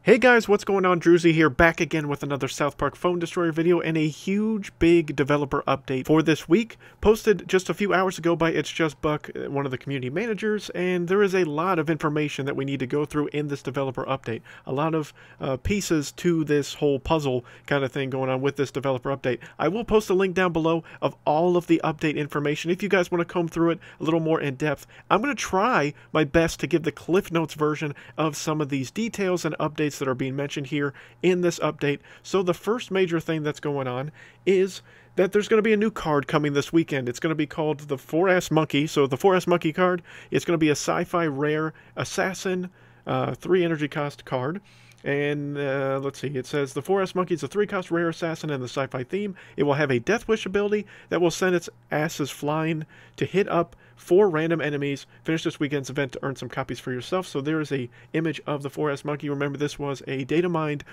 Hey guys, what's going on? Druzy here, back again with another South Park Phone Destroyer video and a huge, big developer update for this week, posted just a few hours ago by It's Just Buck, one of the community managers, and there is a lot of information that we need to go through in this developer update. A lot of pieces to this whole puzzle kind of thing going on with this developer update. I will post a link down below of all of the update information if you guys want to comb through it a little more in depth. I'm going to try my best to give the Cliff Notes version of some of these details and updates that are being mentioned here in this update. So the first major thing that's going on is that there's going to be a new card coming this weekend. It's going to be called the 4S Monkey. So the 4S Monkey card, it's going to be a sci-fi rare assassin 3 energy cost card. And let's see, it says the 4S Monkey is a 3-cost rare assassin in the sci-fi theme. It will have a Death Wish ability that will send its asses flying to hit up 4 random enemies. Finish this weekend's event to earn some copies for yourself. So there is a image of the 4S Monkey. Remember, this was a data mined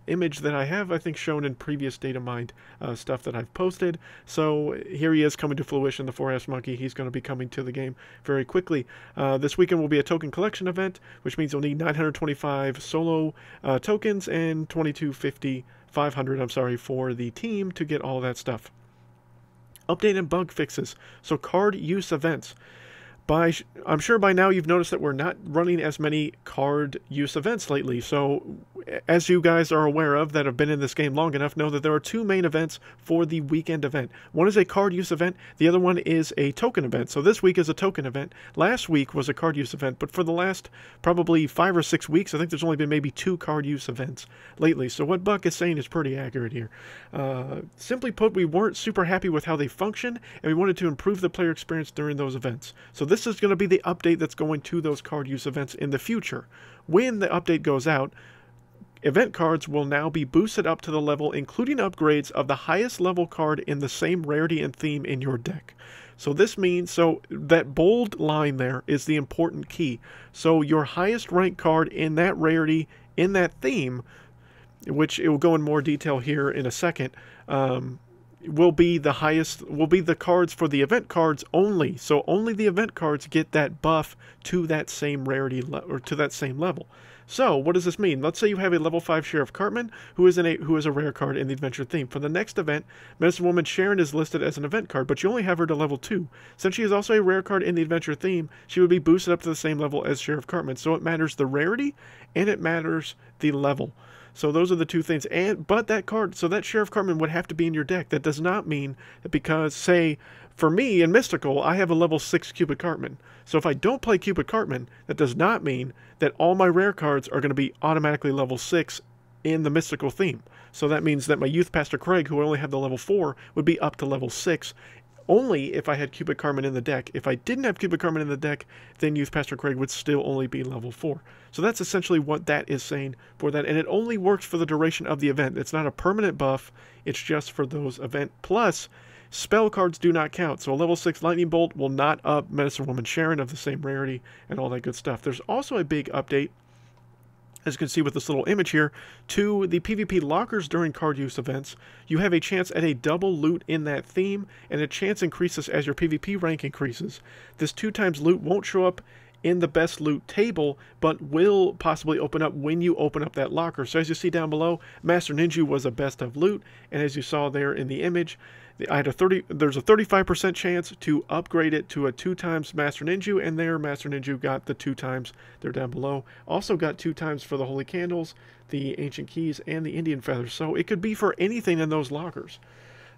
image that I have, I think, shown in previous data mined stuff that I've posted. So here he is coming to fruition, the 4S Monkey. He's going to be coming to the game very quickly. This weekend will be a token collection event, which means you'll need 925 solo tokens and 500, I'm sorry, for the team to get all that stuff. Update and bug fixes. So card use events. I'm sure by now you've noticed that we're not running as many card use events lately. So as you guys are aware of that have been in this game long enough, know that there are 2 main events for the weekend event. One is a card use event. The other one is a token event. So this week is a token event. Last week was a card use event, but for the last probably 5 or 6 weeks, I think there's only been maybe 2 card use events lately. So what Buck is saying is pretty accurate here. Simply put, we weren't super happy with how they function, and we wanted to improve the player experience during those events. So this is going to be the update that's going to those card use events in the future. When the update goes out, event cards will now be boosted up to the level, including upgrades, of the highest level card in the same rarity and theme in your deck. So this means, so that bold line there is the important key. So your highest ranked card in that rarity, in that theme, which it will go in more detail here in a second, will be the highest, will be the cards for the event cards only. So only the event cards get that buff to that same rarity or to that same level. So what does this mean? Let's say you have a level 5 Sheriff Cartman who is a rare card in the adventure theme. For the next event, Medicine Woman Sharon is listed as an event card, but you only have her to level 2. Since she is also a rare card in the adventure theme, she would be boosted up to the same level as Sheriff Cartman. So it matters the rarity and it matters the level. So those are the 2 things. But that card, so that Sheriff Cartman would have to be in your deck. That does not mean that because, say, for me in Mystical, I have a level 6 Cupid Cartman. So if I don't play Cupid Cartman, that does not mean that all my rare cards are going to be automatically level 6 in the Mystical theme. So that means that my Youth Pastor Craig, who only have the level 4, would be up to level 6. Only if I had Cupid Cartman in the deck. If I didn't have Cupid Cartman in the deck, then Youth Pastor Craig would still only be level 4. So that's essentially what that is saying for that. And it only works for the duration of the event. It's not a permanent buff. It's just for those events. Plus, spell cards do not count. So a level 6 Lightning Bolt will not up Medicine Woman Sharon of the same rarity and all that good stuff. There's also a big update, as you can see with this little image here, to the PvP lockers during card use events. You have a chance at a double loot in that theme, and a chance increases as your PvP rank increases. This 2x loot won't show up in the best loot table, but will possibly open up when you open up that locker. So as you see down below, Master Ninja was a best of loot, and as you saw there in the image, there's a 35% chance to upgrade it to a 2x Master Ninja, and there Master Ninja got the 2x. They're down below. Also got 2x for the Holy Candles, the Ancient Keys, and the Indian Feathers. So it could be for anything in those lockers.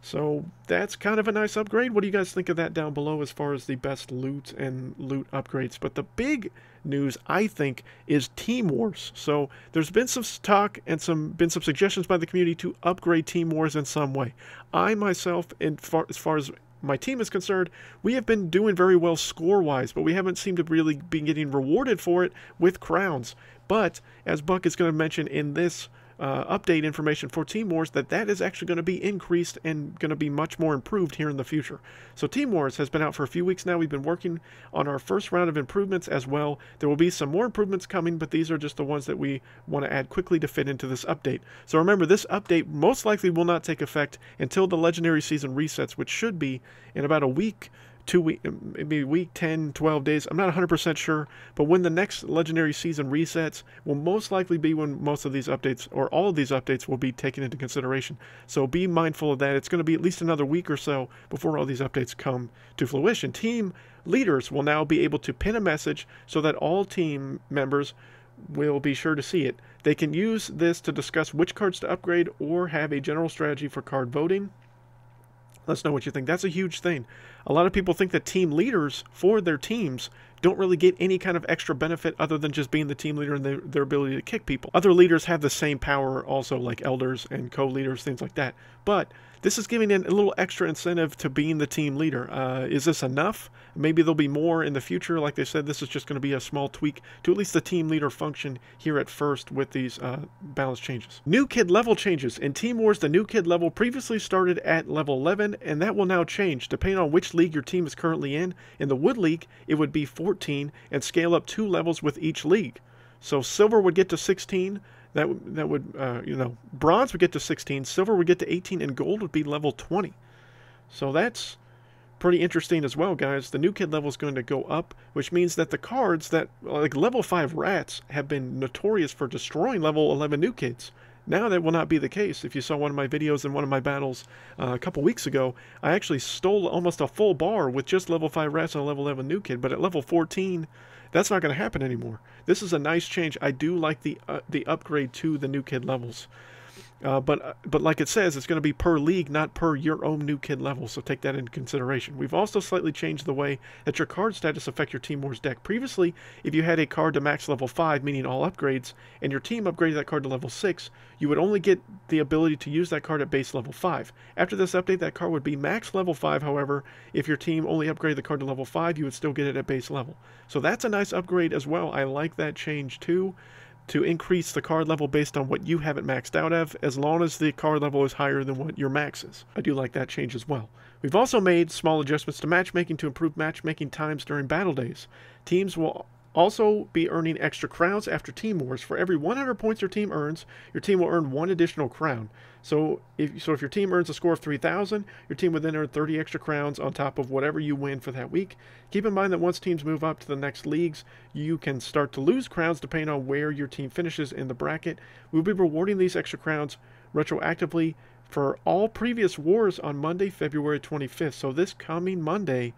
So that's kind of a nice upgrade. What do you guys think of that down below as far as the best loot and loot upgrades? But the big news, I think, is Team Wars. So there's been some talk and been some suggestions by the community to upgrade Team Wars in some way. I myself, as far as my team is concerned, we have been doing very well score-wise, but we haven't seemed to really be getting rewarded for it with crowns. But as Buck is going to mention in this update information for Team Wars, that is actually going to be increased and going to be much more improved here in the future. So Team Wars has been out for a few weeks now. We've been working on our first round of improvements as well. There will be some more improvements coming, but these are just the ones that we want to add quickly to fit into this update. So remember, this update most likely will not take effect until the Legendary Season resets, which should be in about a week maybe week 10, 12 days. I'm not 100% sure, but when the next Legendary season resets will most likely be when most of these updates, or all of these updates, will be taken into consideration. So be mindful of that. It's going to be at least another week or so before all these updates come to fruition. Team leaders will now be able to pin a message so that all team members will be sure to see it. They can use this to discuss which cards to upgrade or have a general strategy for card voting. Let us know what you think. That's a huge thing. A lot of people think that team leaders for their teams don't really get any kind of extra benefit other than just being the team leader and their ability to kick people. Other leaders have the same power also, like elders and co-leaders, things like that. But this is giving it a little extra incentive to being the team leader. Is this enough? Maybe there'll be more in the future. Like they said, this is just going to be a small tweak to at least the team leader function here at first with these balance changes. New kid level changes. In Team Wars, the new kid level previously started at level 11, and that will now change depending on which league your team is currently in. In the Wood League, it would be 14 and scale up 2 levels with each league. So Silver would get to 16. That would, Bronze would get to 16, Silver would get to 18, and Gold would be level 20. So that's pretty interesting as well, guys. The new kid level is going to go up, which means that the cards that, like level 5 rats, have been notorious for destroying level 11 new kids. Now that will not be the case. If you saw one of my videos in one of my battles a couple weeks ago, I actually stole almost a full bar with just level 5 rats and a level 11 new kid, but at level 14, that's not going to happen anymore. This is a nice change. I do like the upgrade to the new kid levels. But like it says, it's going to be per league, not per your own new kid level, so take that into consideration. We've also slightly changed the way that your card status affect your Team Wars deck. Previously, if you had a card to max level 5, meaning all upgrades, and your team upgraded that card to level 6, you would only get the ability to use that card at base level 5. After this update, that card would be max level 5, however, if your team only upgraded the card to level 5, you would still get it at base level. So that's a nice upgrade as well. I like that change too, to increase the card level based on what you have it maxed out of, as long as the card level is higher than what your max is. I do like that change as well. We've also made small adjustments to matchmaking to improve matchmaking times during battle days. Teams will also be earning extra crowns after Team Wars. For every 100 points your team earns, your team will earn 1 additional crown. So if your team earns a score of 3,000, your team would then earn 30 extra crowns on top of whatever you win for that week. Keep in mind that once teams move up to the next leagues, you can start to lose crowns depending on where your team finishes in the bracket. We'll be rewarding these extra crowns retroactively for all previous wars on Monday, February 25th. So this coming Monday,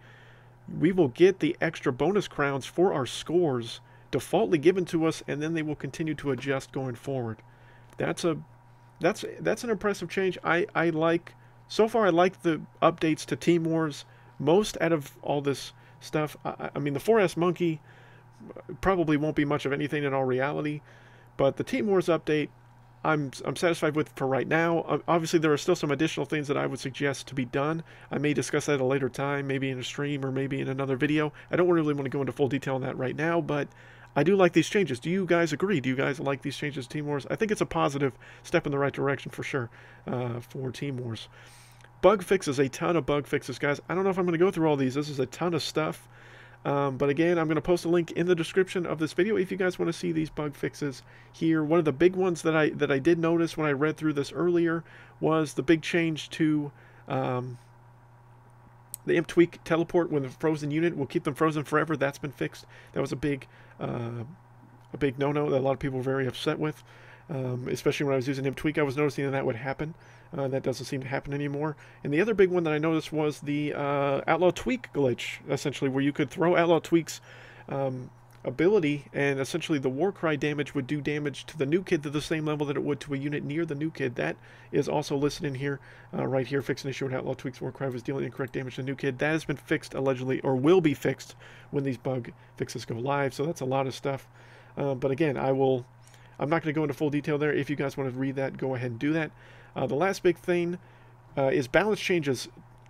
we will get the extra bonus crowns for our scores defaultly given to us, and then they will continue to adjust going forward. That's an impressive change. So far I like the updates to Team Wars most out of all this stuff. I mean, the 4S Monkey probably won't be much of anything in all reality, but the Team Wars update I'm satisfied with for right now. Obviously, there are still some additional things that I would suggest to be done. I may discuss that at a later time, maybe in a stream or maybe in another video. I don't really want to go into full detail on that right now, but I do like these changes. Do you guys agree? Do you guys like these changes to Team Wars? I think it's a positive step in the right direction for sure for Team Wars. Bug fixes, a ton of bug fixes, guys. I don't know if I'm going to go through all these. This is a ton of stuff. But again, I'm going to post a link in the description of this video if you guys want to see these bug fixes here. One of the big ones that I did notice when I read through this earlier was the big change to the Imp Tweak teleport. When the frozen unit will keep them frozen forever. That's been fixed. That was a big no-no that a lot of people were very upset with. Especially when I was using Imp Tweak, I was noticing that would happen. That doesn't seem to happen anymore. And the other big one that I noticed was the Outlaw Tweak glitch, essentially, where you could throw Outlaw Tweak's ability, and essentially the Warcry damage would do damage to the new kid to the same level that it would to a unit near the new kid. That is also listed in here, right here. Fix an issue when Outlaw Tweak's Warcry was dealing incorrect damage to the new kid. That has been fixed, allegedly, or will be fixed when these bug fixes go live. So that's a lot of stuff. But again, I'm not going to go into full detail there. If you guys want to read that, go ahead and do that. The last big thing is balance changes.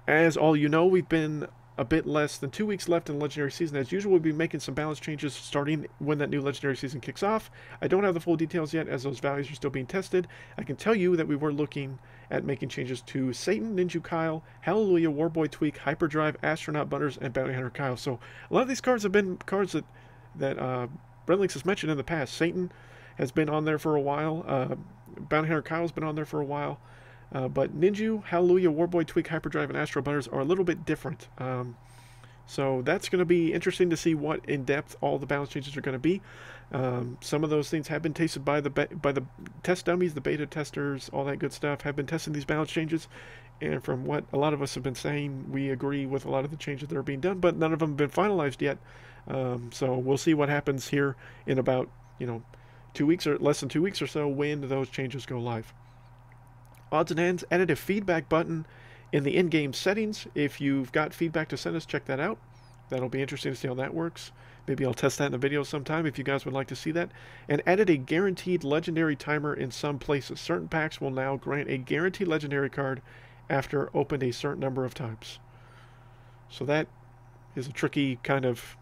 As all you know, we've been a bit less than 2 weeks left in the Legendary season. As usual, we'll be making some balance changes starting when that new Legendary season kicks off. I don't have the full details yet, as those values are still being tested. I can tell you that we were looking at making changes to Satan, Ninja Kyle, Hallelujah, Warboy Tweak, Hyperdrive, Astronaut Butters, and Bounty Hunter Kyle. So a lot of these cards have been cards that Redlinks has mentioned in the past. Satan has been on there for a while. Bounty Hunter Kyle's been on there for a while. But Ninja, Hallelujah, Warboy, Tweak, Hyperdrive, and Astro Butters are a little bit different. So that's going to be interesting to see what in depth all the balance changes are going to be. Some of those things have been tested by the test dummies, the beta testers, all that good stuff have been testing these balance changes. And from what a lot of us have been saying, we agree with a lot of the changes that are being done, but none of them have been finalized yet. So we'll see what happens here in about 2 weeks or less than 2 weeks or so when those changes go live. Odds and ends added a feedback button in the in-game settings. If you've got feedback to send us, check that out. That'll be interesting to see how that works. Maybe I'll test that in a video sometime if you guys would like to see that. And added a guaranteed legendary timer in some places. Certain packs will now grant a guaranteed legendary card after opened a certain number of times. So that is a tricky kind of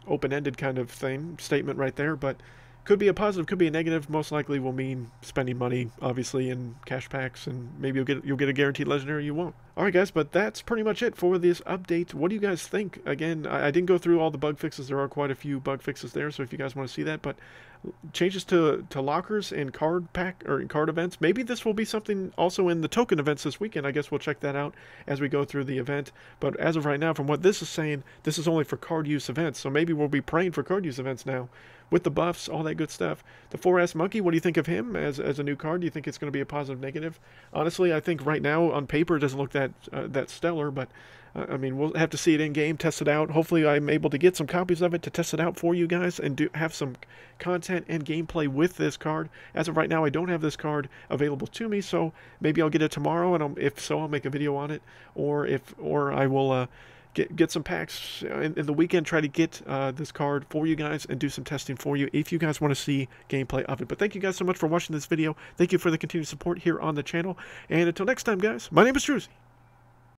open-ended kind of statement right there, but could be a positive, could be a negative. Most likely will mean spending money, obviously, in cash packs, and maybe you'll get a guaranteed legendary, you won't. Alright guys, but that's pretty much it for this update. What do you guys think? Again, I didn't go through all the bug fixes. There are quite a few bug fixes there, so if you guys want to see that, but changes to lockers and card pack or card events. Maybe this will be something also in the token events this weekend. I guess we'll check that out as we go through the event. But as of right now, from what this is saying, this is only for card use events. So maybe we'll be praying for card use events now with the buffs, all that good stuff. The 4S Monkey, what do you think of him as a new card? Do you think it's going to be a positive, negative? Honestly, I think right now on paper it doesn't look that stellar, but I mean, we'll have to see it in game, test it out. Hopefully I'm able to get some copies of it to test it out for you guys and have some content and gameplay with this card. As of right now, I don't have this card available to me, so maybe I'll get it tomorrow, and if so, I'll make a video on it, or I will get some packs in the weekend, try to get this card for you guys and do some testing for you if you guys want to see gameplay of it. But thank you guys so much for watching this video. Thank you for the continued support here on the channel, and until next time, guys, my name is Druzy.